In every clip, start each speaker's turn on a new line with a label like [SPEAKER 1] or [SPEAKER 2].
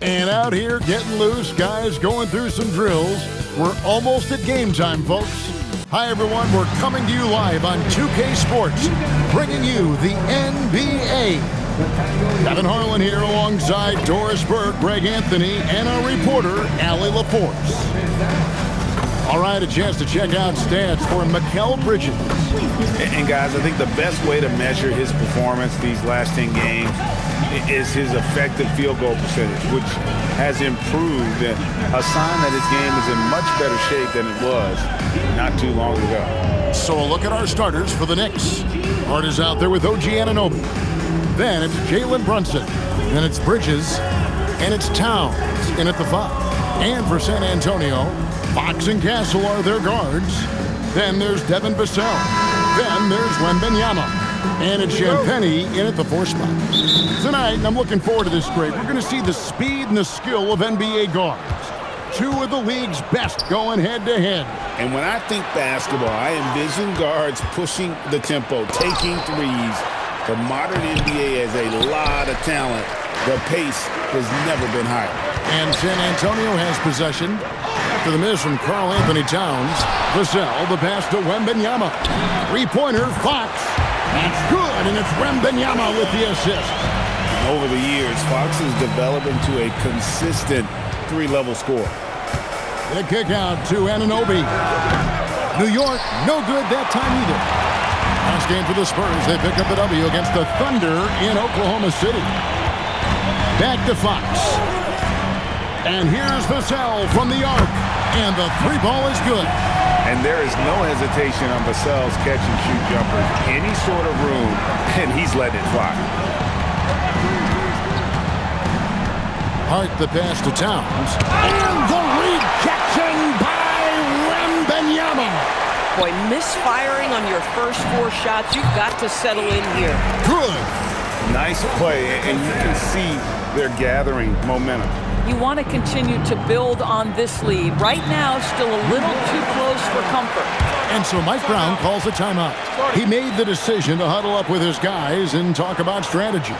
[SPEAKER 1] And out here getting loose, guys going through some drills. We're almost at game time, folks. Hi, everyone. We're coming to you live on 2K Sports, bringing you the NBA. Kevin Harlan here alongside Doris Burke, Greg Anthony, and our reporter, Allie LaForce. All right, a chance to check out stats for Mikal Bridges.
[SPEAKER 2] And guys, I think the best way to measure his performance these last 10 games is his effective field goal percentage, which has improved, a sign that his game is in much better shape than it was not too long ago.
[SPEAKER 1] So a look at our starters for the Knicks. Hart is out there with OG Anunoby. Then it's Jalen Brunson. Then it's Bridges. And it's Towns in at the 5. And for San Antonio, Fox and Castle are their guards. Then there's Devin Vassell. Then there's Wembanyama. And it's Champagnie in at the 4 spot. Tonight, I'm looking forward to this great. We're going to see the speed and the skill of NBA guards. 2 of the league's best going head-to-head.
[SPEAKER 2] And when I think basketball, I envision guards pushing the tempo, taking threes. The modern NBA has a lot of talent. The pace has never been higher.
[SPEAKER 1] And San Antonio has possession. After the miss from Karl Anthony Towns, Vassell, the pass to Wembanyama. 3-pointer, Fox. That's good, and it's Wembanyama with the assist.
[SPEAKER 2] Over the years, Fox has developed into a consistent 3-level scorer.
[SPEAKER 1] The kick out to Anunoby. New York, no good that time either. Last game for the Spurs, they pick up the W against the Thunder in Oklahoma City. Back to Fox. And here's Vassell from the arc. And the 3-ball is good.
[SPEAKER 2] And there is no hesitation on Vassell's catch-and-shoot jumpers. Any sort of room, and he's letting it fly.
[SPEAKER 1] Hart the pass to Towns. And the rejection by Wembanyama.
[SPEAKER 3] Boy, misfiring on your first 4 shots, you've got to settle in here.
[SPEAKER 1] Good.
[SPEAKER 2] Nice play, and you can see they're gathering momentum.
[SPEAKER 3] You want to continue to build on this lead. Right now, still a little too close for comfort.
[SPEAKER 1] And so Mike Brown calls a timeout. He made the decision to huddle up with his guys and talk about strategy.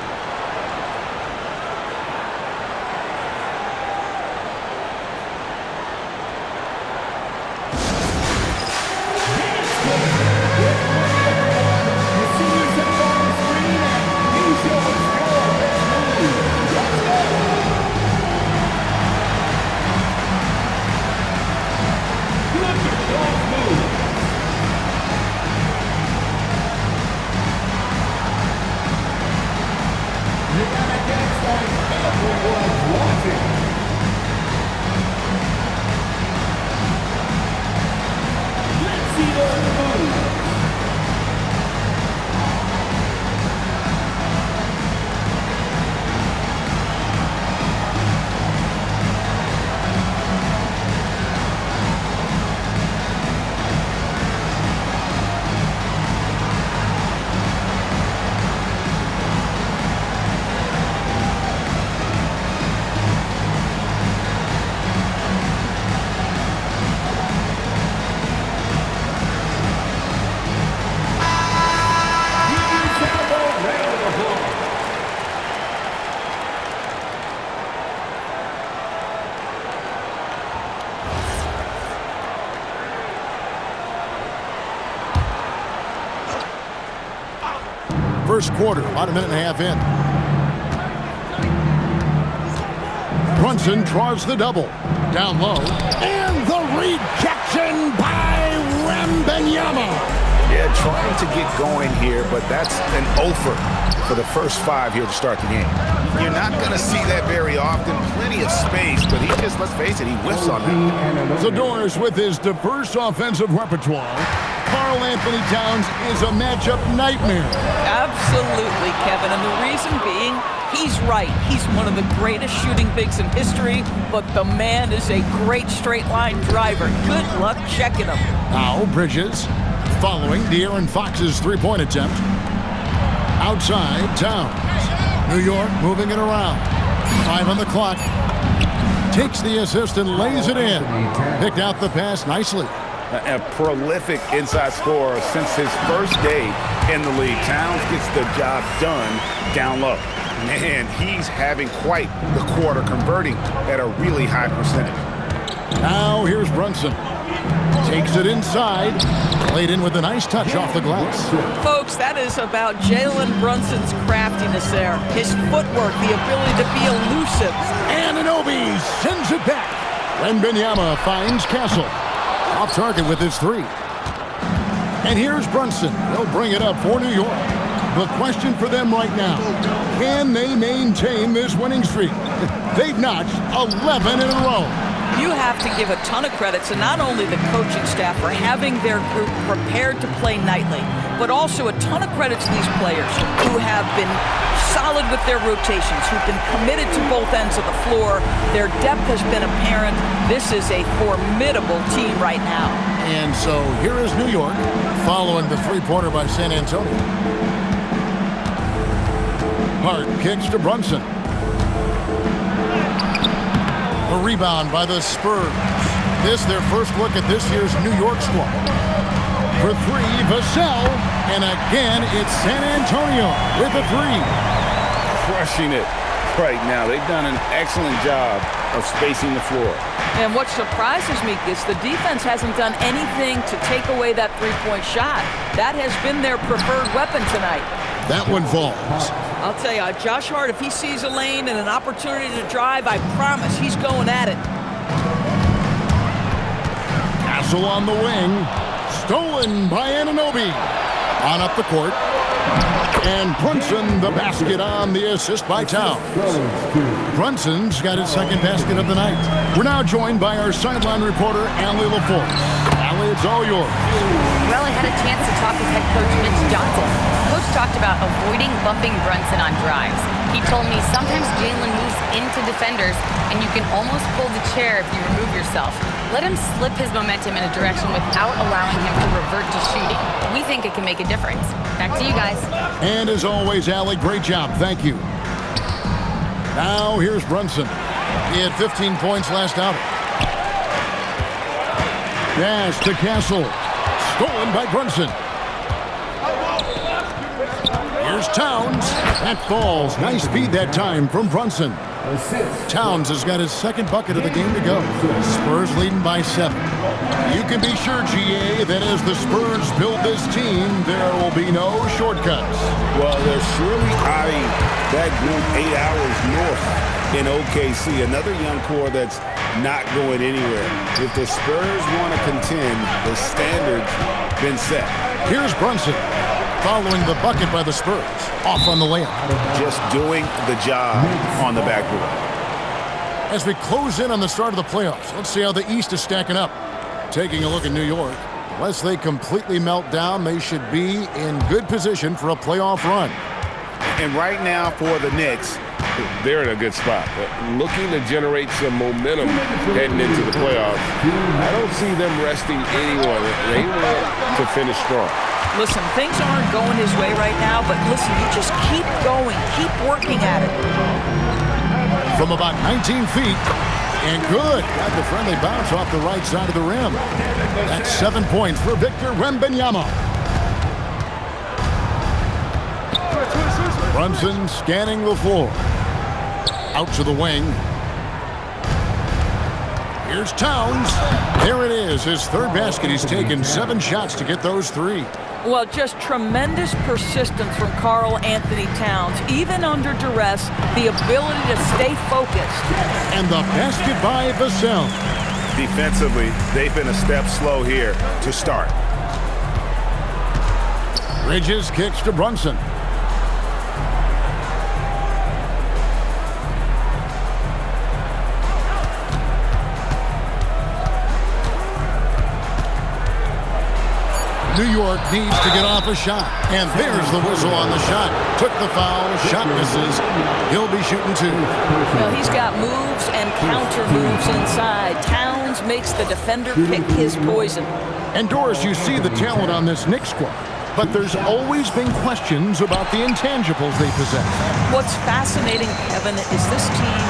[SPEAKER 1] First quarter, about a minute and a half in. Brunson draws the double. Down low. And the rejection by Wembanyama.
[SPEAKER 2] Yeah, trying to get going here, but that's an offer for the first 5 here to start the game. You're not going to see that very often. Plenty of space, but he just, let's face it, he whiffs on that.
[SPEAKER 1] So Doris, with his diverse offensive repertoire, Karl Anthony Towns is a matchup nightmare.
[SPEAKER 3] Absolutely, Kevin. And the reason being, he's right. He's one of the greatest shooting bigs in history, but the man is a great straight-line driver. Good luck checking him.
[SPEAKER 1] Now Bridges following De'Aaron Fox's 3-point attempt. Outside, Towns. New York moving it around. 5 on the clock. Takes the assist and lays it in. Picked out the pass nicely.
[SPEAKER 2] A prolific inside scorer since his first day in the league. Towns gets the job done down low. Man, he's having quite the quarter, converting at a really high percentage.
[SPEAKER 1] Now here's Brunson. Takes it inside. Played in with a nice touch off the glass.
[SPEAKER 3] Folks, that is about Jalen Brunson's craftiness there. His footwork, the ability to be elusive.
[SPEAKER 1] Anunoby sends it back. Wembanyama finds Castle. Off target with his three. And here's Brunson. He'll bring it up for New York. The question for them right now, can they maintain this winning streak? They've notched 11 in a row.
[SPEAKER 3] You have to give a ton of credit to not only the coaching staff for having their group prepared to play nightly, but also a ton of credit to these players who have been solid with their rotations, who've been committed to both ends of the floor. Their depth has been apparent. This is a formidable team right now.
[SPEAKER 1] And so here is New York following the three-pointer by San Antonio. Hart kicks to Brunson. The rebound by the Spurs. This their first look at this year's New York squad. For three, Vassell. And again, it's San Antonio with a three.
[SPEAKER 2] Crushing it right now. They've done an excellent job of spacing the floor.
[SPEAKER 3] And what surprises me is the defense hasn't done anything to take away that three-point shot. That has been their preferred weapon tonight.
[SPEAKER 1] That one falls.
[SPEAKER 3] I'll tell you, Josh Hart, if he sees a lane and an opportunity to drive, I promise he's going at it.
[SPEAKER 1] Castle on the wing. Stolen by Anunoby. On up the court. And Brunson, the basket on the assist by Towns. Brunson's got his second basket of the night. We're now joined by our sideline reporter, Allie LaForce. Allie, it's all yours.
[SPEAKER 4] Well, I had a chance to talk with head coach Mitch Johnson. Coach talked about avoiding bumping Brunson on drives. He told me sometimes Jalen moves into defenders, and you can almost pull the chair if you remove yourself. Let him slip his momentum in a direction without allowing him to revert to shooting. We think it can make a difference. Back to you guys.
[SPEAKER 1] And as always, Allie, great job. Thank you. Now here's Brunson. He had 15 points last outing. Pass to Castle. Stolen by Brunson. Here's Towns. That falls. Nice feed that time from Brunson. Towns has got his second bucket of the game to go. Spurs leading by 7. You can be sure, GA, that as the Spurs build this team, there will be no shortcuts.
[SPEAKER 2] Well, they're surely eyeing that group 8 hours north in OKC. Another young core that's not going anywhere. If the Spurs want to contend, the standard's been set.
[SPEAKER 1] Here's Brunson. Following the bucket by the Spurs. Off on the layup.
[SPEAKER 2] Just doing the job on the backboard.
[SPEAKER 1] As we close in on the start of the playoffs, let's see how the East is stacking up. Taking a look at New York. Unless they completely melt down, they should be in good position for a playoff run.
[SPEAKER 2] And right now for the Knicks,
[SPEAKER 5] they're in a good spot. Looking to generate some momentum heading into the playoffs. I don't see them resting anyone. They want to finish strong.
[SPEAKER 3] Listen, things aren't going his way right now, but listen, you just keep going, keep working at it.
[SPEAKER 1] From about 19 feet, and good. Got the friendly bounce off the right side of the rim. That's 7 points for Victor Wembanyama. Brunson scanning the floor. Out to the wing. Here's Towns. There it is, his third basket. He's taken 7 shots to get those 3.
[SPEAKER 3] Well, just tremendous persistence from Karl Anthony Towns. Even under duress, the ability to stay focused.
[SPEAKER 1] And the basket by Vassell.
[SPEAKER 2] Defensively, they've been a step slow here to start.
[SPEAKER 1] Bridges kicks to Brunson. New York needs to get off a shot. And there's the whistle on the shot. Took the foul, shot misses. He'll be shooting 2.
[SPEAKER 3] Well, he's got moves and counter moves inside. Towns makes the defender pick his poison.
[SPEAKER 1] And Doris, you see the talent on this Knicks squad. But there's always been questions about the intangibles they possess.
[SPEAKER 3] What's fascinating, Kevin, is this team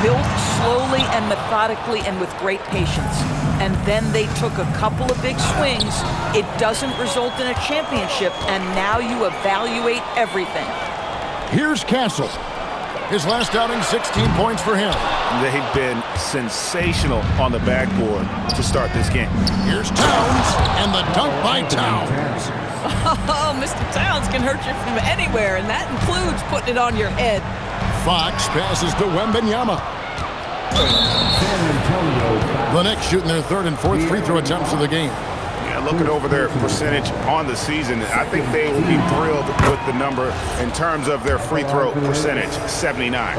[SPEAKER 3] built slowly and methodically and with great patience. And then they took a couple of big swings. It doesn't result in a championship, and now you evaluate everything.
[SPEAKER 1] Here's Castle. His last outing, 16 points for him.
[SPEAKER 2] They've been sensational on the backboard to start this game.
[SPEAKER 1] Here's Towns, and the dunk by Towns.
[SPEAKER 3] Oh, Mr. Towns can hurt you from anywhere, and that includes putting it on your head.
[SPEAKER 1] Fox passes to Wembanyama. The Knicks shooting their third and fourth free throw attempts of the game.
[SPEAKER 2] Yeah, looking over their percentage on the season, I think they will be thrilled with the number in terms of their free throw percentage, 79.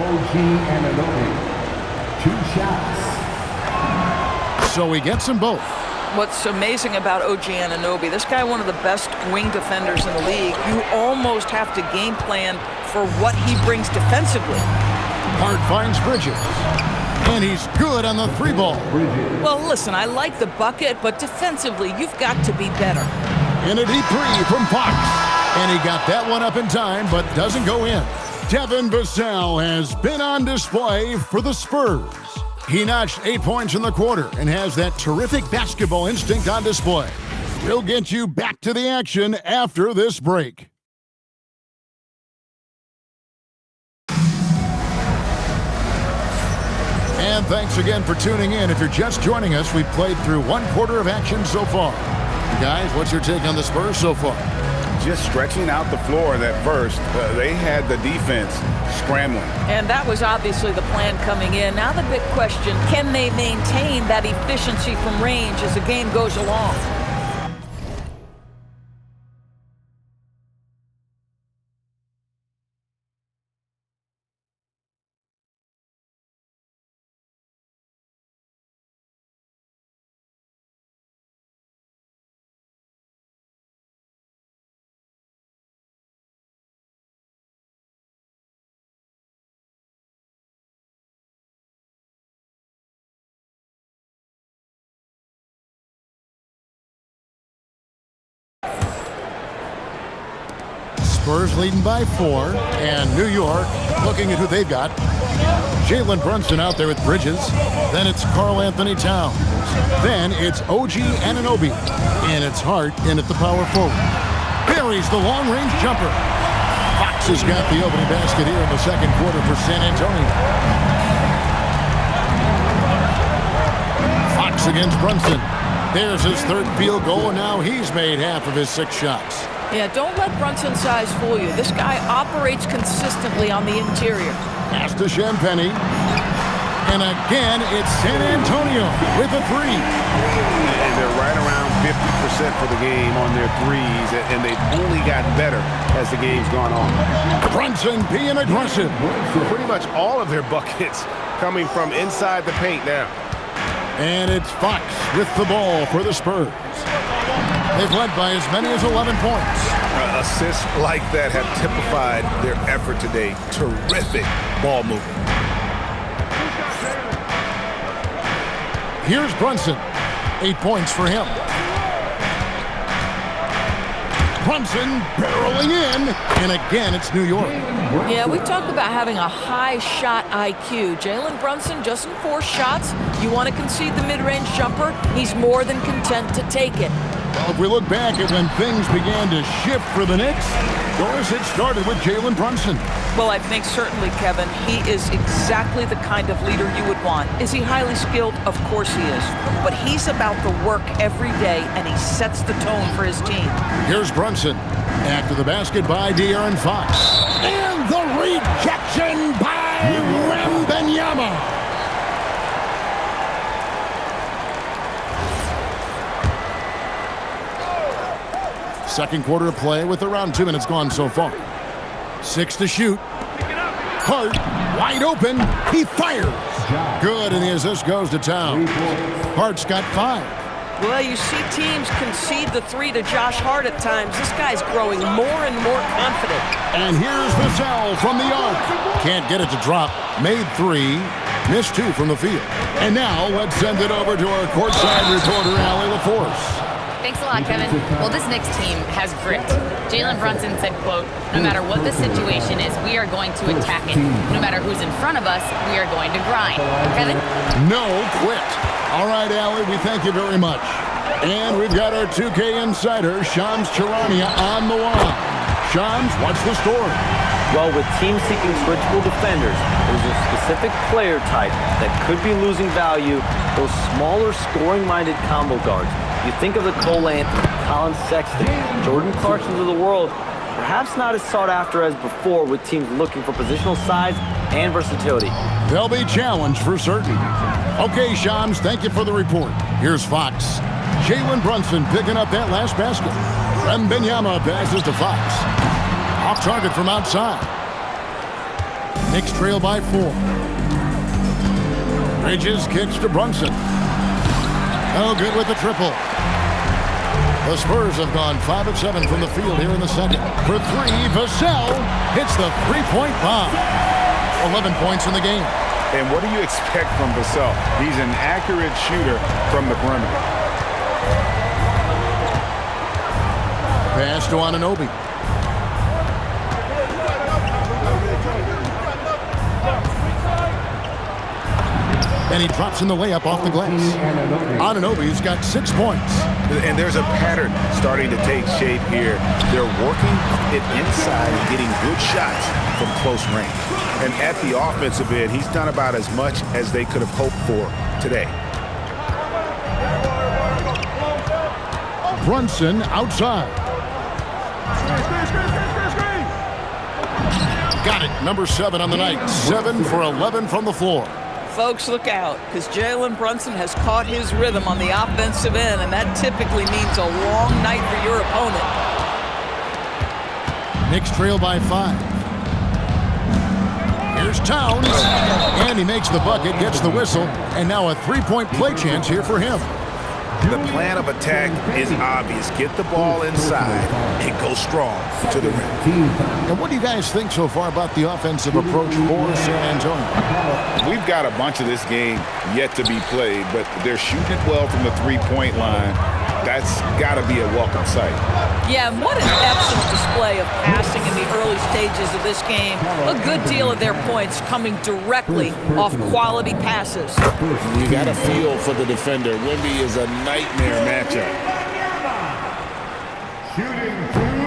[SPEAKER 1] So he gets them both.
[SPEAKER 3] What's amazing about OG Anunoby, this guy one of the best wing defenders in the league. You almost have to game plan for what he brings defensively.
[SPEAKER 1] Hart finds Bridges. And he's good on the three ball.
[SPEAKER 3] Well, listen, I like the bucket, but defensively, you've got to be better.
[SPEAKER 1] And a deep three from Fox. And he got that one up in time, but doesn't go in. Devin Vassell has been on display for the Spurs. He notched 8 points in the quarter and has that terrific basketball instinct on display. We'll get you back to the action after this break. And thanks again for tuning in. If you're just joining us, we've played through one quarter of action so far. Guys, what's your take on the Spurs so far?
[SPEAKER 2] Just stretching out the floor in that first. They had the defense scrambling.
[SPEAKER 3] And that was obviously the plan coming in. Now the big question, can they maintain that efficiency from range as the game goes along?
[SPEAKER 1] Spurs leading by 4, and New York looking at who they've got. Jalen Brunson out there with Bridges. Then it's Karl Anthony Towns. Then it's OG Anunoby. And it's Hart in at the power forward. Buries the long-range jumper. Fox has got the opening basket here in the second quarter for San Antonio. Fox against Brunson. There's his third field goal, and now he's made half of his 6 shots.
[SPEAKER 3] Yeah, don't let Brunson's size fool you. This guy operates consistently on the interior.
[SPEAKER 1] Pass to Champagny. And again, it's San Antonio with a 3.
[SPEAKER 2] And they're right around 50% for the game on their threes, and they've only gotten better as the game's gone on.
[SPEAKER 1] Brunson being aggressive.
[SPEAKER 2] Pretty much all of their buckets coming from inside the paint now.
[SPEAKER 1] And it's Fox with the ball for the Spurs. They've led by as many as 11 points.
[SPEAKER 2] Assists like that have typified their effort today. Terrific ball movement.
[SPEAKER 1] Here's Brunson. 8 points for him. Brunson barreling in. And again, it's New York.
[SPEAKER 3] Yeah, we talk about having a high shot IQ. Jalen Brunson just in 4 shots. You want to concede the mid-range jumper, he's more than content to take it.
[SPEAKER 1] Well, if we look back at when things began to shift for the Knicks, of course, it started with Jalen Brunson.
[SPEAKER 3] Well, I think certainly, Kevin, he is exactly the kind of leader you would want. Is he highly skilled? Of course he is. But he's about the work every day, and he sets the tone for his team.
[SPEAKER 1] Here's Brunson. After the basket by De'Aaron Fox. And the rejection by Wembanyama. Second quarter of play with around 2 minutes gone so far. 6 to shoot. Hart wide open. He fires. Good, and the assist goes to Towns. Hart's got 5.
[SPEAKER 3] Well, you see teams concede the 3 to Josh Hart at times. This guy's growing more and more confident.
[SPEAKER 1] And here's Vassell from the arc. Can't get it to drop. Made 3. Missed 2 from the field. And now let's send it over to our courtside reporter, Allie LaForce.
[SPEAKER 4] Thanks a lot, Kevin. Well, this Knicks team has grit. Jalen Brunson said, quote, "No matter what the situation is, we are going to attack it. No matter who's in front of us, we are going to grind." Kevin?
[SPEAKER 1] No quit. All right, Allie, we thank you very much. And we've got our 2K insider, Shams Charania, on the line. Shams, what's the story?
[SPEAKER 6] Well, with teams seeking switchable defenders, there's a specific player type that could be losing value, those smaller scoring-minded combo guards. You think of the Cole Anthony, Colin Sexton, Jordan Clarksons of the world, perhaps not as sought after as before with teams looking for positional size and versatility.
[SPEAKER 1] They'll be challenged for certain. Okay, Shams, thank you for the report. Here's Fox. Jalen Brunson picking up that last basket. Wembanyama passes to Fox. Off target from outside. Knicks trail by 4. Bridges kicks to Brunson. No good with the triple. The Spurs have gone 5 of 7 from the field here in the second. For 3, Vassell hits the three-point bomb. 11 points in the game.
[SPEAKER 2] And what do you expect from Vassell? He's an accurate shooter from the perimeter.
[SPEAKER 1] Pass to Anunoby. And he drops in the layup off the glass. Anunoby's got 6 points.
[SPEAKER 2] And there's a pattern starting to take shape here. They're working it inside and getting good shots from close range. And at the offensive end, he's done about as much as they could have hoped for today.
[SPEAKER 1] Brunson outside. Got it. Number 7 on the night. 7 for 11 from the floor.
[SPEAKER 3] Folks, look out, because Jalen Brunson has caught his rhythm on the offensive end, and that typically means a long night for your opponent.
[SPEAKER 1] Knicks trail by 5. Here's Towns, and he makes the bucket, gets the whistle, and now a three-point play chance here for him.
[SPEAKER 2] The plan of attack is obvious. Get the ball inside and go strong to the rim.
[SPEAKER 1] And what do you guys think so far about the offensive approach for San Antonio?
[SPEAKER 2] We've got a bunch of this game yet to be played, but they're shooting it well from the three-point line. That's got to be a welcome sight.
[SPEAKER 3] Yeah, and what an excellent display of passing in the early stages of this game. A good deal of their points coming directly off quality passes.
[SPEAKER 5] You got to feel for the defender. Wemby is a nightmare matchup.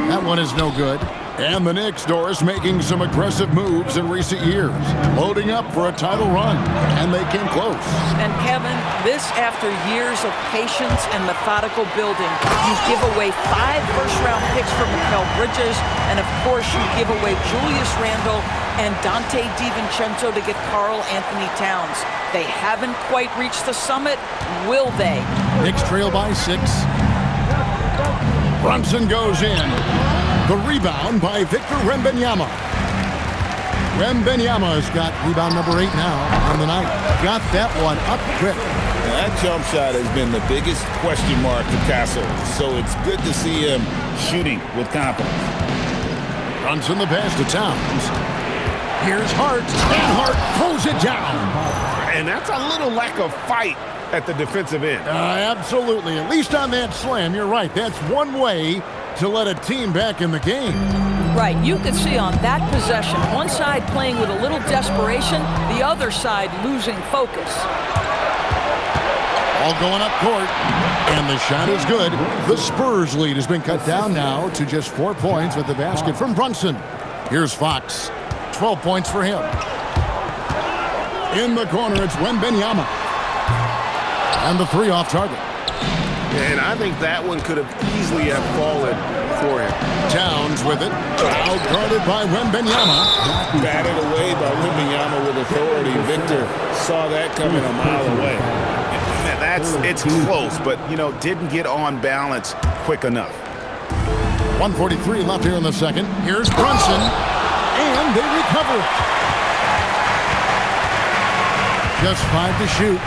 [SPEAKER 1] That one is no good. And the Knicks, Doris, making some aggressive moves in recent years, loading up for a title run, and they came close.
[SPEAKER 3] And Kevin, this after years of patience and methodical building. You give away 5 first-round picks for Mikal Bridges, and of course you give away Julius Randle and Dante DiVincenzo to get Karl Anthony Towns. They haven't quite reached the summit, will they?
[SPEAKER 1] Knicks trail by 6. Brunson goes in. The rebound by Victor Wembanyama. Wembanyama's got rebound number 8 now on the night. Got that one up quick.
[SPEAKER 5] Now, that jump shot has been the biggest question mark to Castle, so it's good to see him shooting with confidence.
[SPEAKER 1] Brunson the pass to Towns. Here's Hart, and Hart throws it down.
[SPEAKER 2] And that's a little lack of fight at the defensive end.
[SPEAKER 1] Absolutely. At least on that slam, you're right. That's one way to let a team back in the game.
[SPEAKER 3] Right, you could see on that possession, one side playing with a little desperation, the other side losing focus.
[SPEAKER 1] All going up court, and the shot is good. The Spurs lead has been cut down now to just 4 points with the basket from Brunson. Here's Fox, 12 points for him. In the corner, it's Wembanyama. And the 3 off target.
[SPEAKER 2] And I think that one could have easily have fallen for him.
[SPEAKER 1] Towns with it. Out-guarded by Wembanyama.
[SPEAKER 5] Batted away by Wembanyama with authority. Victor saw that coming a mile away.
[SPEAKER 2] It's close, but, didn't get on balance quick enough.
[SPEAKER 1] 1:43 left here in the second. Here's Brunson. And they recover. Just 5 to shoot.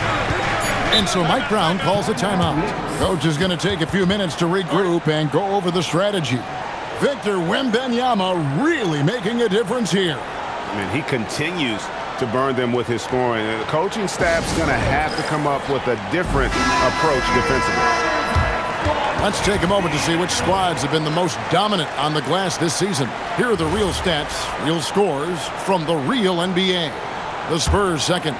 [SPEAKER 1] And so Mike Brown calls a timeout. Coach is going to take a few minutes to regroup and go over the strategy. Victor Wembanyama really making a difference here.
[SPEAKER 2] He continues to burn them with his scoring. And the coaching staff's going to have to come up with a different approach defensively.
[SPEAKER 1] Let's take a moment to see which squads have been the most dominant on the glass this season. Here are the real stats, real scores from the real NBA. The Spurs second.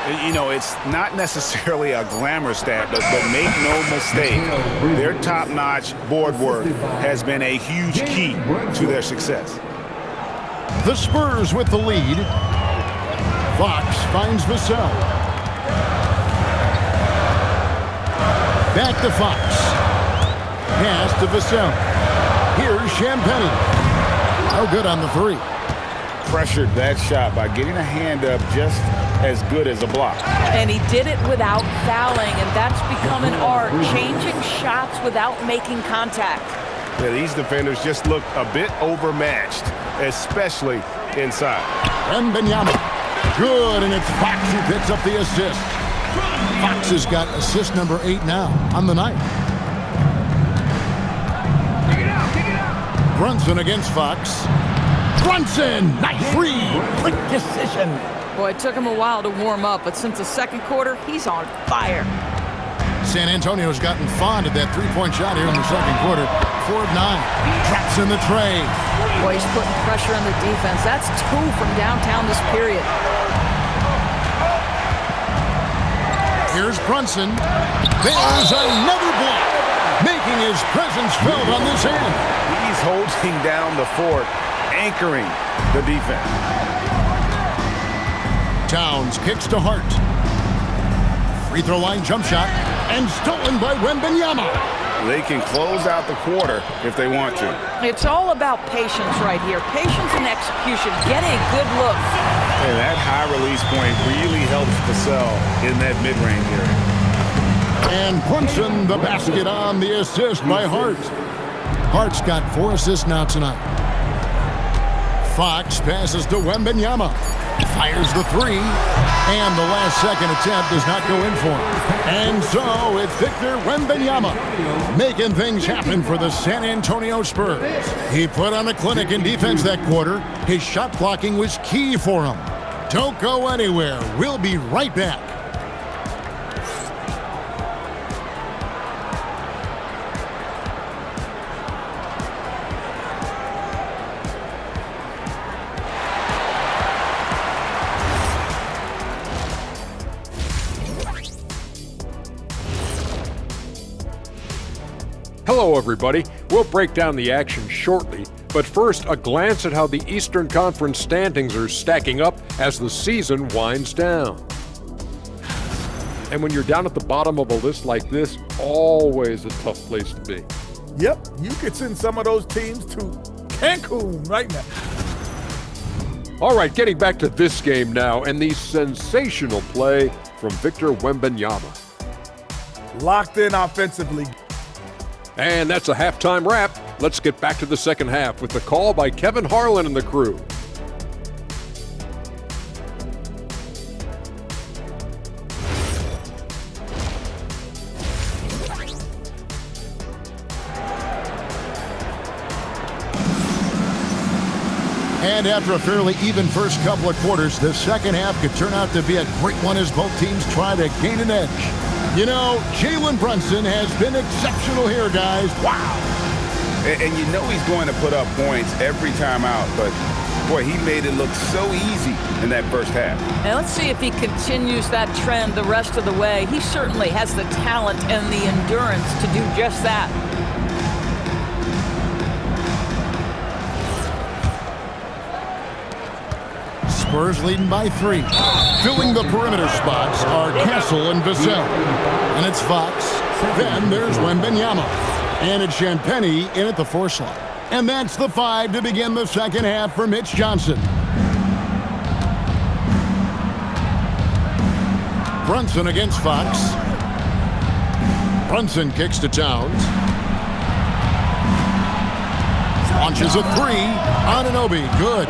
[SPEAKER 2] It's not necessarily a glamour stat, but make no mistake, their top-notch board work has been a huge key to their success.
[SPEAKER 1] The Spurs with the lead. Fox finds Vassell. Back to Fox. Pass to Vassell. Here's Champagnie. No good on the three.
[SPEAKER 2] Pressured that shot by getting a hand up just as good as a block.
[SPEAKER 3] And he did it without fouling, and that's become an art, changing shots without making contact.
[SPEAKER 5] Yeah, these defenders just look a bit overmatched, especially inside.
[SPEAKER 1] Wembanyama. Good, and it's Fox who picks up the assist. Fox has got assist number 8 now on the night. Brunson against Fox. Brunson! Nice read! Quick decision.
[SPEAKER 3] Boy, it took him a while to warm up, but since the second quarter, he's on fire.
[SPEAKER 1] San Antonio's gotten fond of that three-point shot here in the second quarter. 4 of 9. Traps in the tray.
[SPEAKER 3] Boy, he's putting pressure on the defense. That's 2 from downtown this period.
[SPEAKER 1] Here's Brunson. There's another block, making his presence felt on this end.
[SPEAKER 2] He's holding down the fort, anchoring the defense.
[SPEAKER 1] Towns kicks to Hart. Free throw line jump shot, and stolen by Wembanyama.
[SPEAKER 2] They can close out the quarter if they want to.
[SPEAKER 3] It's all about patience right here. Patience and execution. Get a good look.
[SPEAKER 2] And that high release point really helps Vassell in that mid-range area.
[SPEAKER 1] And Brunson, the basket on the assist by Hart. Hart's got 4 assists now tonight. Fox passes to Wembanyama. Fires the 3. And the last second attempt does not go in for him. And so it's Victor Wembanyama making things happen for the San Antonio Spurs. He put on a clinic in defense that quarter. His shot blocking was key for him. Don't go anywhere. We'll be right back.
[SPEAKER 7] Hello, everybody. We'll break down the action shortly, but first, a glance at how the Eastern Conference standings are stacking up as the season winds down. And when you're down at the bottom of a list like this, always a tough place to be.
[SPEAKER 8] Yep, you could send some of those teams to Cancun right now.
[SPEAKER 7] All right, getting back to this game now, and the sensational play from Victor Wembanyama.
[SPEAKER 8] Locked in offensively.
[SPEAKER 7] And that's a halftime wrap. Let's get back to the second half with the call by Kevin Harlan and the crew.
[SPEAKER 1] And after a fairly even first couple of quarters, the second half could turn out to be a great one as both teams try to gain an edge. You know, Jalen Brunson has been exceptional here, guys. Wow.
[SPEAKER 2] And you know he's going to put up points every time out, but boy, he made it look so easy in that first half.
[SPEAKER 3] And let's see if he continues that trend the rest of the way. He certainly has the talent and the endurance to do just that.
[SPEAKER 1] Spurs leading by 3. Filling the perimeter spots are Castle and Vassell. And it's Fox. Then there's Wembanyama. And it's Champagnie in at the 4 slot. And that's the 5 to begin the second half for Mitch Johnson. Brunson against Fox. Brunson kicks to Towns. Launches a 3. Anunoby, good.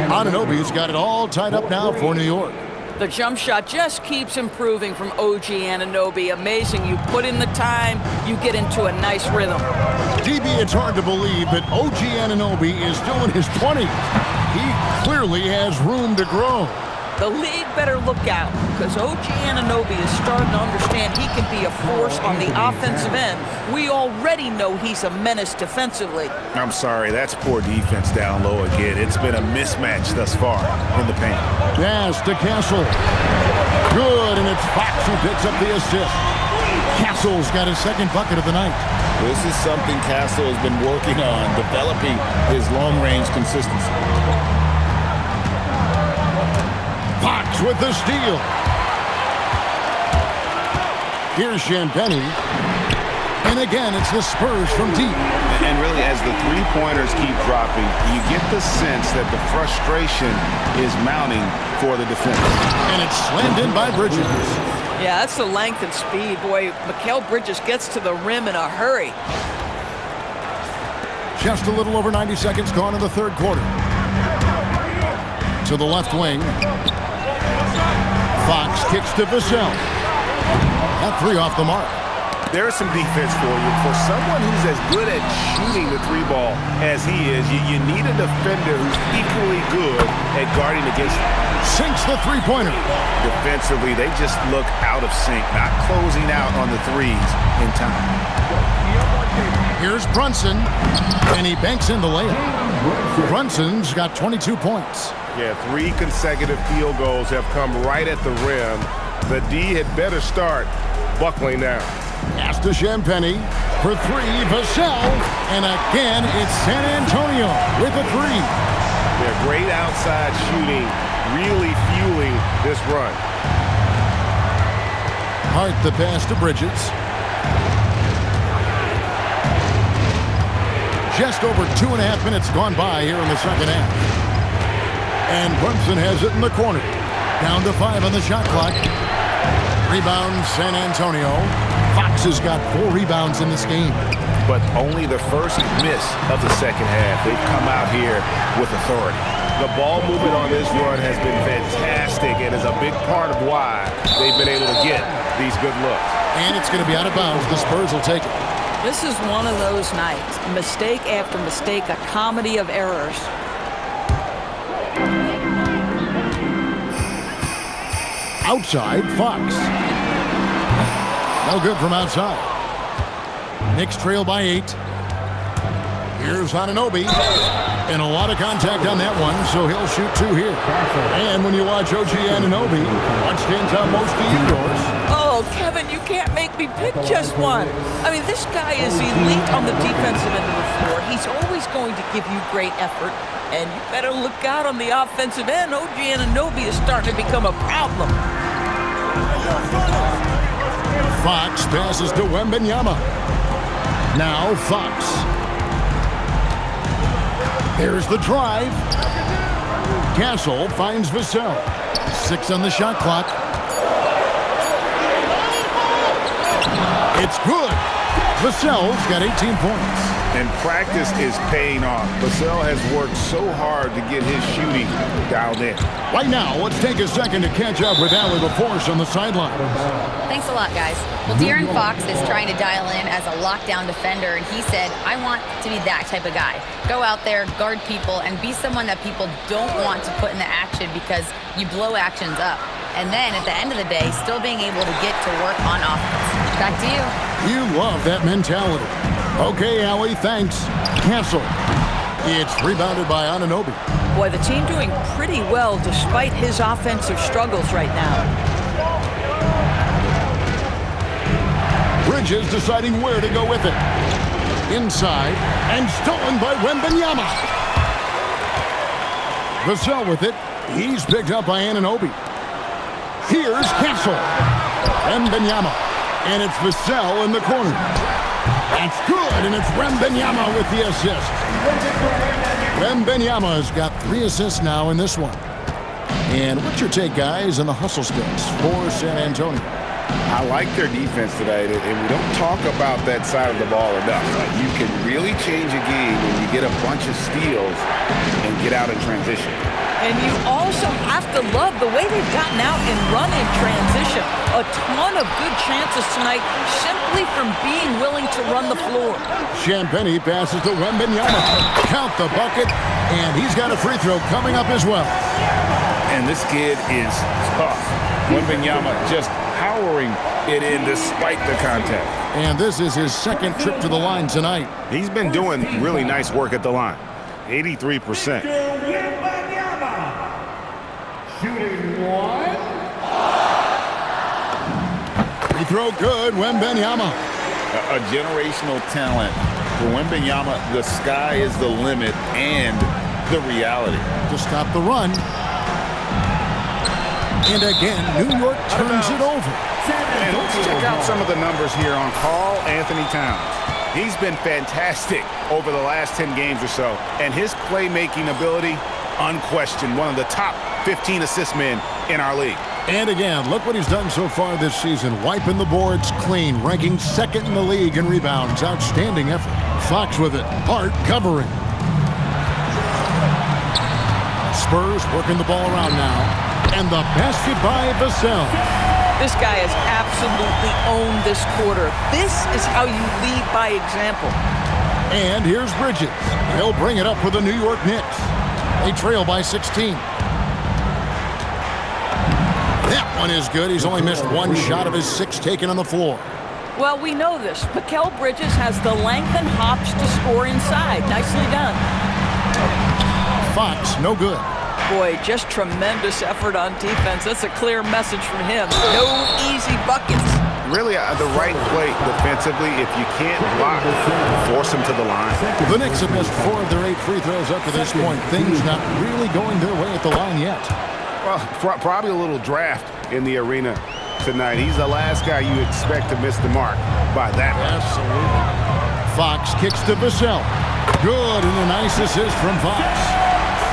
[SPEAKER 1] Anunoby's got it all tied up now for New York.
[SPEAKER 3] The jump shot just keeps improving from OG Anunoby. Amazing. You put in the time, you get into a nice rhythm.
[SPEAKER 1] DB, it's hard to believe that OG Anunoby is still in his 20s. He clearly has room to grow.
[SPEAKER 3] The league better look out, because OG Anunoby is starting to understand he can be a force on the offensive end. We already know he's a menace defensively.
[SPEAKER 2] I'm sorry, that's poor defense down low again. It's been a mismatch thus far in the paint.
[SPEAKER 1] Pass to Castle. Good, and it's Fox who picks up the assist. Castle's got his second bucket of the night.
[SPEAKER 9] This is something Castle has been working on, developing his long-range consistency.
[SPEAKER 1] Fox with the steal. Here's Champagnie. And again, it's the Spurs from deep.
[SPEAKER 2] And really, as the three-pointers keep dropping, you get the sense that the frustration is mounting for the defense.
[SPEAKER 1] And it's slammed in by Bridges.
[SPEAKER 3] Yeah, that's the length and speed. Boy, Mikal Bridges gets to the rim in a hurry.
[SPEAKER 1] Just a little over 90 seconds gone in the third quarter. To the left wing. Fox kicks to Vassell. That three off the mark.
[SPEAKER 2] There's some defense for you. For someone who's as good at shooting the three ball as he is, you need a defender who's equally good at guarding against him.
[SPEAKER 1] Sinks the three-pointer.
[SPEAKER 2] Defensively, they just look out of sync, not closing out on the threes in time.
[SPEAKER 1] Here's Brunson, and he banks in the layup. Brunson's got 22 points.
[SPEAKER 5] Yeah, 3 consecutive field goals have come right at the rim. The D had better start buckling down.
[SPEAKER 1] Pass to Champagnie for three. Vassell, and again it's San Antonio with a three.
[SPEAKER 5] Yeah, great outside shooting, really fueling this run.
[SPEAKER 1] Hart the pass to Bridges. Just over 2.5 minutes gone by here in the second half. And Brunson has it in the corner. Down to 5 on the shot clock. Rebound San Antonio. Fox has got 4 rebounds in this game.
[SPEAKER 2] But only the first miss of the second half. They've come out here with authority.
[SPEAKER 5] The ball movement on this run has been fantastic and is a big part of why they've been able to get these good looks.
[SPEAKER 1] And it's going to be out of bounds. The Spurs will take it.
[SPEAKER 3] This is one of those nights. Mistake after mistake, a comedy of errors.
[SPEAKER 1] Outside, Fox. No good from outside. Knicks trail by 8. Here's Anunoby. And a lot of contact on that one, so he'll shoot 2 here. And when you watch OG Anunoby, what stands out most to you, Doris?
[SPEAKER 3] Oh, Kevin, you can't make me pick just one. I mean, this guy is elite on the defensive end of the floor. He's always going to give you great effort. And you better look out on the offensive end. OG Anunoby is starting to become a problem.
[SPEAKER 1] Fox passes to Wembanyama. Now Fox. There's the drive. Castle finds Vassell. 6 on the shot clock. It's good. Vassell's got 18 points.
[SPEAKER 2] And practice is paying off. Vassell has worked so hard to get his shooting dialed in.
[SPEAKER 1] Right now, let's take a second to catch up with Allie LaForce on the sideline.
[SPEAKER 4] Thanks a lot, guys. Well, De'Aaron Fox is trying to dial in as a lockdown defender, and he said, I want to be that type of guy. Go out there, guard people, and be someone that people don't want to put in the action because you blow actions up. And then, at the end of the day, still being able to get to work on offense. Back to you.
[SPEAKER 1] You love that mentality. Okay, Allie, thanks. Cancel. It's rebounded by Anunoby.
[SPEAKER 3] Boy, the team doing pretty well despite his offensive struggles right now.
[SPEAKER 1] Bridges deciding where to go with it. Inside, and stolen by Wembanyama. Vassell with it. He's picked up by Anunoby. Here's Castle. Wembanyama. And it's Vassell in the corner. That's good, and it's Wembanyama with the assist. Wembanyama's got 3 assists now in this one. And what's your take, guys, on the hustle skills for San Antonio?
[SPEAKER 2] I like their defense today, and we don't talk about that side of the ball enough. You can really change a game when you get a bunch of steals and get out in transition.
[SPEAKER 3] And you also have to love the way they've gotten out and run in transition. A ton of good chances tonight simply from being willing to run the floor.
[SPEAKER 1] Champagnie passes to Wembanyama. Count the bucket, and he's got a free throw coming up as well.
[SPEAKER 2] And this kid is tough. Wembanyama just powering it in despite the contact.
[SPEAKER 1] And this is his second trip to the line tonight.
[SPEAKER 2] He's been doing really nice work at the line. 83%.
[SPEAKER 8] Shooting 1.
[SPEAKER 1] Free throw good, Wembanyama.
[SPEAKER 2] A generational talent. For Wembanyama, the sky is the limit and the reality.
[SPEAKER 1] To stop the run. And again, New York turns it over.
[SPEAKER 2] And let's check out some of the numbers here on Karl Anthony Towns. He's been fantastic over the last 10 games or so. And his playmaking ability, unquestioned, one of the top 15 assist men in our league.
[SPEAKER 1] And again, look what he's done so far this season. Wiping the boards clean, ranking second in the league in rebounds. Outstanding effort. Fox with it. Hart covering. Spurs working the ball around now. And the basket by Vassell.
[SPEAKER 3] This guy has absolutely owned this quarter. This is how you lead by example.
[SPEAKER 1] And here's Bridges. He'll bring it up for the New York Knicks. They trail by 16. That one is good. He's only missed one shot of his 6 taken on the floor.
[SPEAKER 3] Well, we know this. Mikal Bridges has the length and hops to score inside. Nicely done.
[SPEAKER 1] Fox, no good.
[SPEAKER 3] Boy, just tremendous effort on defense. That's a clear message from him. No easy buckets.
[SPEAKER 2] Really, the right play defensively. If you can't block, force him to the line.
[SPEAKER 1] The Knicks have missed 4 of their 8 free throws up to this point. Things not really going their way at the line yet.
[SPEAKER 2] Well, probably a little draft in the arena tonight. He's the last guy you expect to miss the mark by that much.
[SPEAKER 1] Absolutely. Fox kicks to Vassell. Good, and a nice assist from Fox.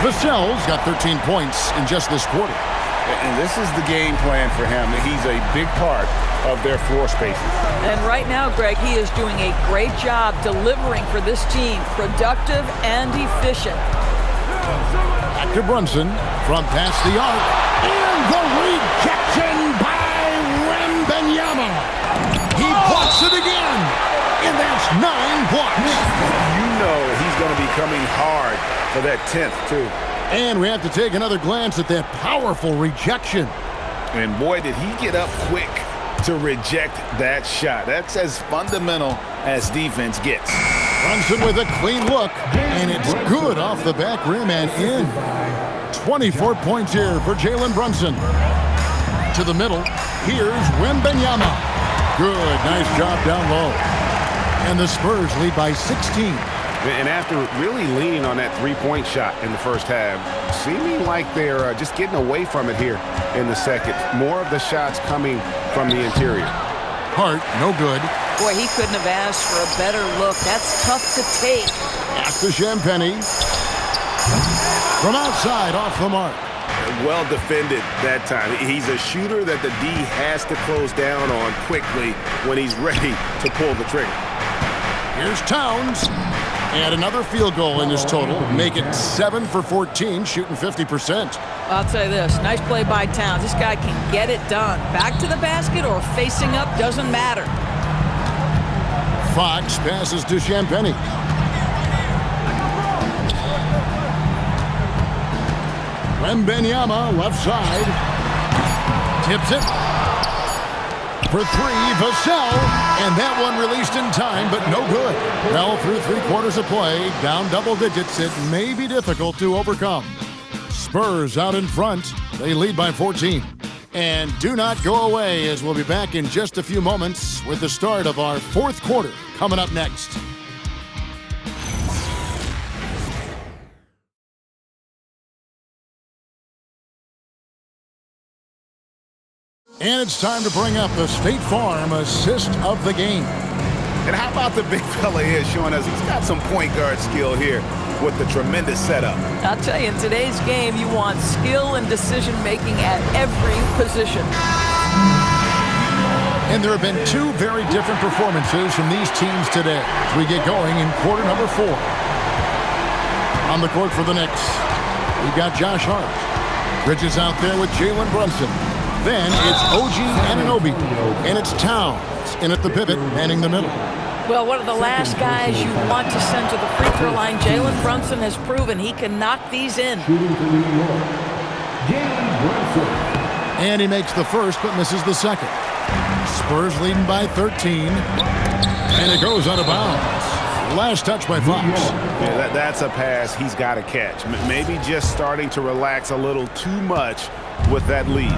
[SPEAKER 1] Vassell's got 13 points in just this quarter.
[SPEAKER 2] And this is the game plan for him. He's a big part of their floor spaces.
[SPEAKER 3] And right now, Greg, he is doing a great job delivering for this team. Productive and efficient.
[SPEAKER 1] Back to Brunson from past the arc. And the rejection by Wembanyama. He blocks it again. And that's 9 blocks.
[SPEAKER 2] You know he's going to be coming hard for that 10th, too.
[SPEAKER 1] And we have to take another glance at that powerful rejection.
[SPEAKER 2] And boy, did he get up quick to reject that shot. That's as fundamental as defense gets.
[SPEAKER 1] Brunson with a clean look, and it's good off the back rim and in. 24 points here for Jalen Brunson. To the middle, here's Wembanyama. Good, nice job down low. And the Spurs lead by 16.
[SPEAKER 2] And after really leaning on that three-point shot in the first half, seeming like they're just getting away from it here in the second. More of the shots coming from the interior.
[SPEAKER 1] Hart, no good.
[SPEAKER 3] Boy, he couldn't have asked for a better look. That's tough to take.
[SPEAKER 1] Back to Champagny. From outside, off the mark.
[SPEAKER 2] Well defended that time. He's a shooter that the D has to close down on quickly when he's ready to pull the trigger.
[SPEAKER 1] Here's Towns. And another field goal in his total. Make it 7 for 14, shooting 50%.
[SPEAKER 3] I'll tell you this, nice play by Towns. This guy can get it done. Back to the basket or facing up, doesn't matter.
[SPEAKER 1] Fox passes to Champagny. Wembanyama, left side. Tips it. For 3, Vassell, and that one released in time, but no good. Well, through 3 quarters of play, down double digits, it may be difficult to overcome. Spurs out in front. They lead by 14. And do not go away, as we'll be back in just a few moments with the start of our 4th quarter coming up next. And it's time to bring up the State Farm assist of the game.
[SPEAKER 2] And how about the big fella here showing us he's got some point guard skill here with the tremendous setup.
[SPEAKER 3] I'll tell you, in today's game, you want skill and decision-making at every position.
[SPEAKER 1] And there have been 2 very different performances from these teams today as we get going in quarter number 4. On the court for the Knicks, we've got Josh Hart. Bridges out there with Jalen Brunson. Then it's OG Anunoby, and it's Towns in at the pivot, manning the middle.
[SPEAKER 3] Well, one of the last guys you want to send to the free throw line, Jalen Brunson has proven he can knock these in.
[SPEAKER 1] And he makes the first, but misses the second. Spurs leading by 13, and it goes out of bounds. Last touch by Fox.
[SPEAKER 2] Yeah, that's a pass he's got to catch. Maybe just starting to relax a little too much with that lead.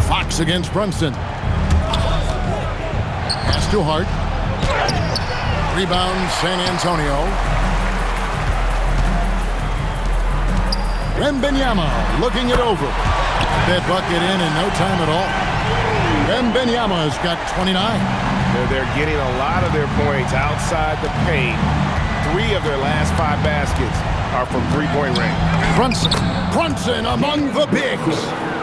[SPEAKER 1] Fox against Brunson. Pass to Hart. Rebound, San Antonio. Wembanyama looking it over. That bucket in no time at all. Wembanyama's got 29.
[SPEAKER 2] They're getting a lot of their points outside the paint. 3 of their last 5 baskets are from three-point range.
[SPEAKER 1] Brunson among the bigs.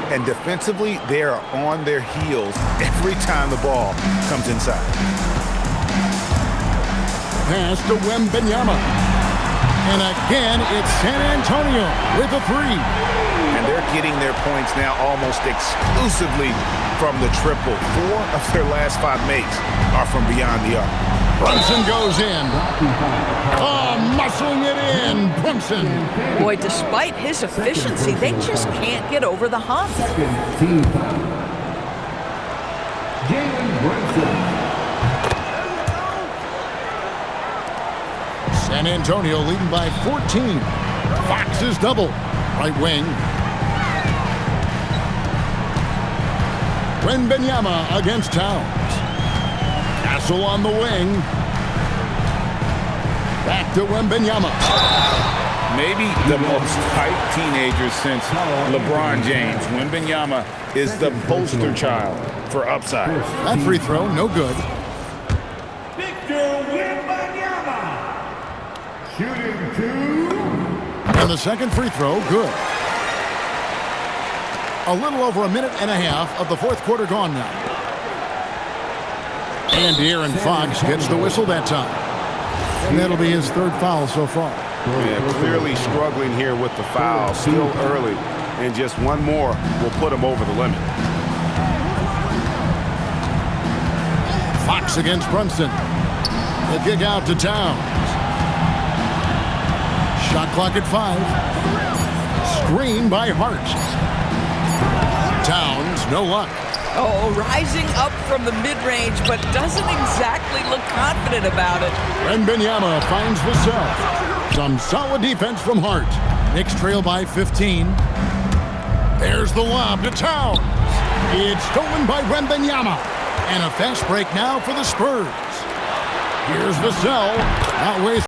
[SPEAKER 2] And defensively, they are on their heels every time the ball comes inside.
[SPEAKER 1] Pass to Wembanyama. And again, it's San Antonio with a 3.
[SPEAKER 2] And they're getting their points now almost exclusively from the triple. 4 of their last 5 makes are from beyond the arc.
[SPEAKER 1] Brunson goes in. Oh, muscling it in. Brunson.
[SPEAKER 3] Boy, despite his efficiency, they just can't get over the hump.
[SPEAKER 9] Jalen Brunson.
[SPEAKER 1] San Antonio leading by 14. Fox's double. Right wing. Wembanyama against Towns. Castle on the wing. Back to Wembanyama.
[SPEAKER 2] Maybe the most hyped teenager since LeBron James. Wembanyama is the poster child for upside.
[SPEAKER 1] That free throw, no good.
[SPEAKER 9] Victor Wembanyama. Shooting 2.
[SPEAKER 1] And the second free throw, good. A little over a minute and a half of the fourth quarter gone now. And De'Aaron Fox gets the whistle that time. And that'll be his 3rd foul so far.
[SPEAKER 2] Yeah, clearly struggling here with the foul, still early. And just one more will put him over the limit.
[SPEAKER 1] Fox against Brunson. The kick out to Towns. Shot clock at 5. Screen by Hart. Towns, no luck.
[SPEAKER 3] Oh, rising up from the mid-range, but doesn't exactly look confident about it.
[SPEAKER 1] Wembanyama finds Vassell. Some solid defense from Hart. Knicks trail by 15. There's the lob to Towns. It's stolen by Wembanyama. And a fast break now for the Spurs. Here's Vassell. Outweighs.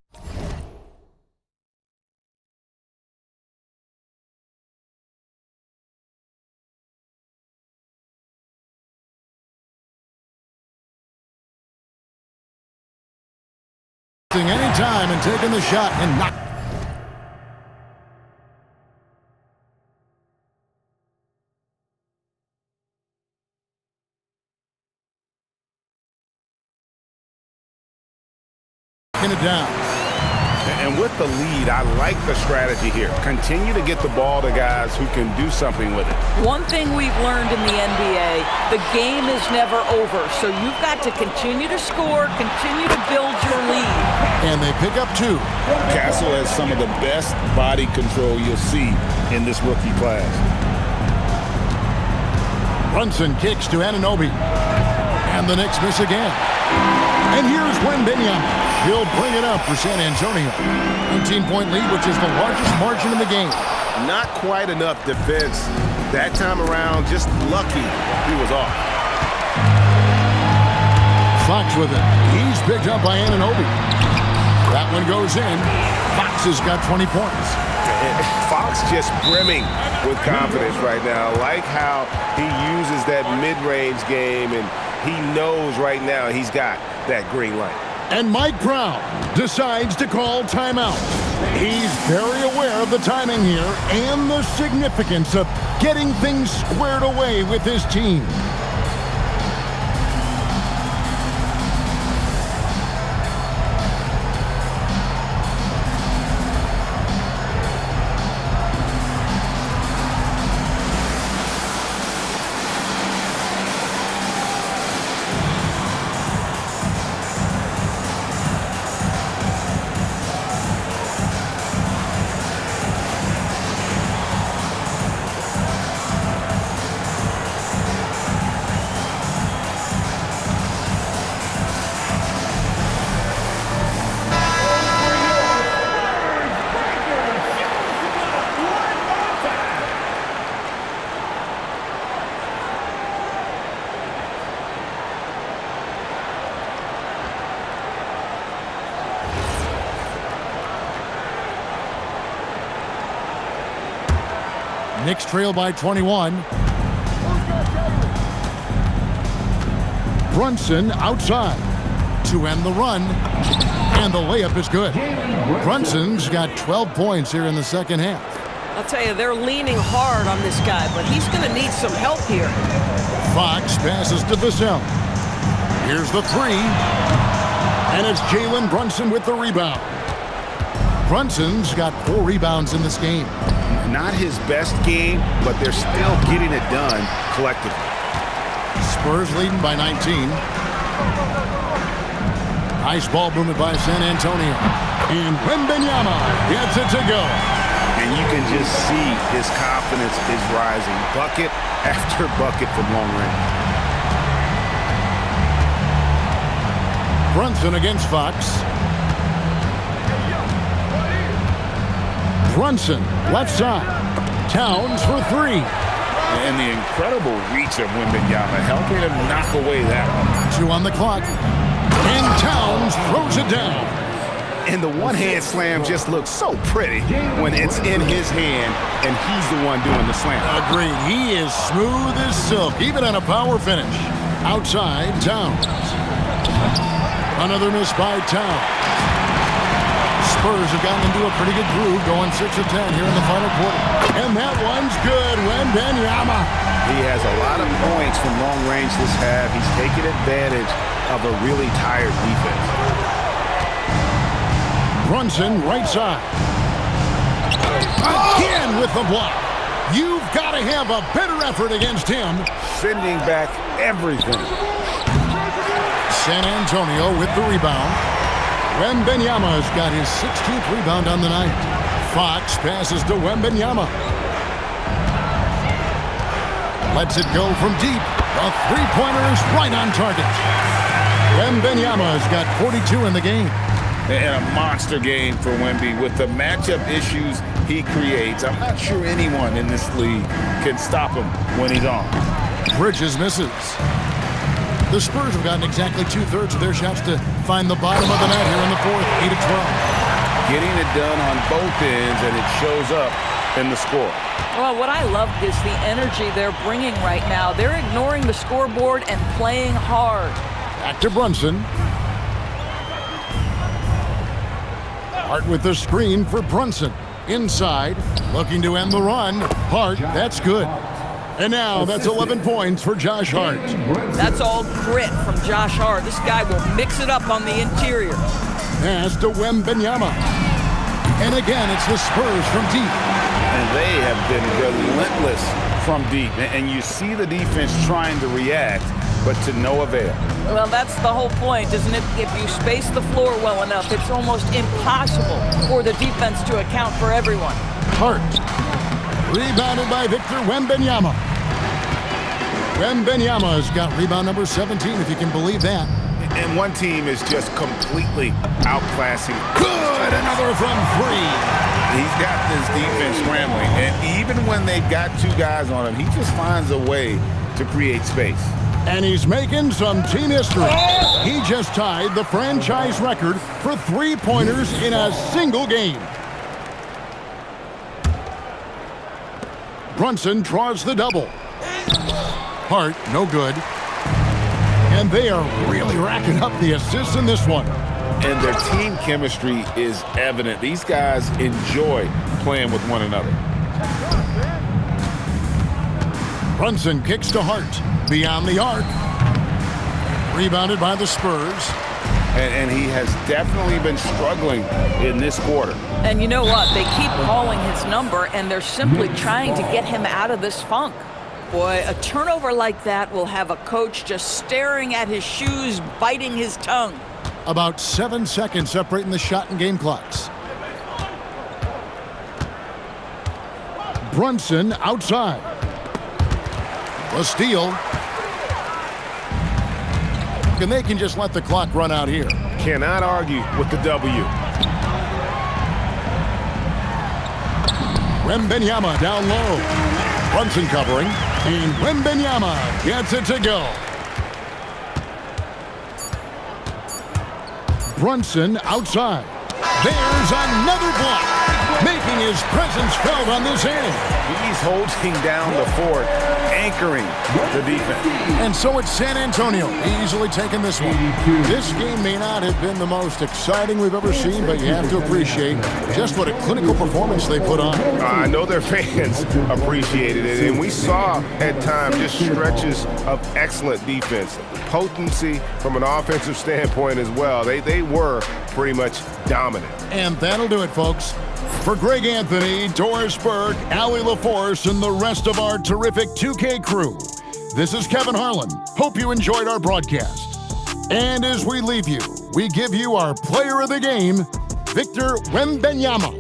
[SPEAKER 1] Any time and taking the shot and not. It down.
[SPEAKER 2] And with the lead, I like the strategy here. Continue to get the ball to guys who can do something with it.
[SPEAKER 3] One thing we've learned in the NBA, the game is never over. So you've got to continue to score, continue to build your lead.
[SPEAKER 1] And they pick up 2.
[SPEAKER 2] Castle has some of the best body control you'll see in this rookie class.
[SPEAKER 1] Brunson kicks to Anunoby. And the Knicks miss again. And here's Wembanyama. He'll bring it up for San Antonio. 19-point lead, which is the largest margin in the game.
[SPEAKER 2] Not quite enough defense. That time around, just lucky he was off.
[SPEAKER 1] Fox with it. He's picked up by Anunoby. That one goes in. Fox has got 20 points.
[SPEAKER 2] Fox just brimming with confidence right now. I like how he uses that mid-range game, and he knows right now he's got that green light.
[SPEAKER 1] And Mike Brown decides to call timeout. He's very aware of the timing here and the significance of getting things squared away with his team. Knicks trail by 21. Brunson outside to end the run. And the layup is good. Brunson's got 12 points here in the second half.
[SPEAKER 3] I'll tell you, they're leaning hard on this guy, but he's going to need some help here.
[SPEAKER 1] Fox passes to Vassell. Here's the three. And it's Jalen Brunson with the rebound. Brunson's got 4 rebounds in this game.
[SPEAKER 2] Not his best game, but they're still getting it done collectively.
[SPEAKER 1] Spurs leading by 19. Nice ball movement by San Antonio. And Wembanyama gets it to go.
[SPEAKER 2] And you can just see his confidence is rising. Bucket after bucket from long range.
[SPEAKER 1] Brunson against Fox. Brunson, left side. Towns for 3.
[SPEAKER 2] And the incredible reach of Wembyama helping him knock away that one.
[SPEAKER 1] 2 on the clock. And Towns throws it down.
[SPEAKER 2] And the one-hand slam just looks so pretty when it's in his hand and he's the one doing the slam.
[SPEAKER 1] Agreed. He is smooth as silk, even on a power finish. Outside, Towns. Another miss by Towns. Spurs have gotten into a pretty good groove, going 6 of 10 here in the final quarter. And that one's good. Wembanyama.
[SPEAKER 2] He has a lot of points from long range this half. He's taking advantage of a really tired defense.
[SPEAKER 1] Brunson, right side. Again with the block. You've got to have a better effort against him.
[SPEAKER 2] Sending back everything.
[SPEAKER 1] San Antonio with the rebound. Wembanyama's got his 16th rebound on the night. Fox passes to Wembanyama. Lets it go from deep. The three-pointer is right on target. Wembanyama's got 42 in the game.
[SPEAKER 2] And a monster game for Wemby with the matchup issues he creates. I'm not sure anyone in this league can stop him when he's on.
[SPEAKER 1] Bridges misses. The Spurs have gotten exactly 2/3 of their shots to find the bottom of the net here in the fourth, 8 of 12.
[SPEAKER 2] Getting it done on both ends, and it shows up in the score.
[SPEAKER 3] Well, what I love is the energy they're bringing right now. They're ignoring the scoreboard and playing hard.
[SPEAKER 1] Back to Brunson. Hart with the screen for Brunson. Inside, looking to end the run. Hart, that's good. And now that's 11 points for Josh Hart.
[SPEAKER 3] That's all grit from Josh Hart. This guy will mix it up on the interior.
[SPEAKER 1] Pass to Wembanyama. And again, it's the Spurs from deep.
[SPEAKER 2] And they have been relentless from deep. And you see the defense trying to react, but to no avail.
[SPEAKER 3] Well, that's the whole point, isn't it? If you space the floor well enough, it's almost impossible for the defense to account for everyone.
[SPEAKER 1] Hart. Rebounded by Victor Wembanyama. Wembanyama's got rebound number 17, if you can believe that.
[SPEAKER 2] And one team is just completely outclassing.
[SPEAKER 1] Good! Another from 3.
[SPEAKER 2] He's got this defense scrambling. And even when they've got 2 guys on him, he just finds a way to create space.
[SPEAKER 1] And he's making some team history. He just tied the franchise record for three-pointers in a single game. Brunson draws the double. Hart, no good. And they are really racking up the assists in this one.
[SPEAKER 2] And their team chemistry is evident. These guys enjoy playing with one another.
[SPEAKER 1] Brunson kicks to Hart. Beyond the arc. Rebounded by the Spurs.
[SPEAKER 2] And he has definitely been struggling in this quarter.
[SPEAKER 3] And you know what? They keep calling his number, and they're simply trying to get him out of this funk. Boy, a turnover like that will have a coach just staring at his shoes, biting his tongue.
[SPEAKER 1] About 7 seconds separating the shot and game clocks. Brunson outside. A steal. And they can just let the clock run out here.
[SPEAKER 2] Cannot argue with the W.
[SPEAKER 1] Wembanyama down low. Brunson covering. And Wembanyama gets it to go. Brunson outside. There's another block. making his presence felt on this end.
[SPEAKER 2] He's holding down the fort, anchoring the defense.
[SPEAKER 1] And so it's San Antonio easily taking this one. This game may not have been the most exciting we've ever seen, but you have to appreciate just what a clinical performance they put on.
[SPEAKER 5] I know their fans appreciated it, and we saw at times just stretches of excellent defense, potency from an offensive standpoint as well. They were pretty much dominant.
[SPEAKER 1] And that'll do it, folks. For Greg Anthony, Doris Burke, Allie LaForce, and the rest of our terrific 2K crew, this is Kevin Harlan. Hope you enjoyed our broadcast. And as we leave you, we give you our player of the game, Victor Wembanyama.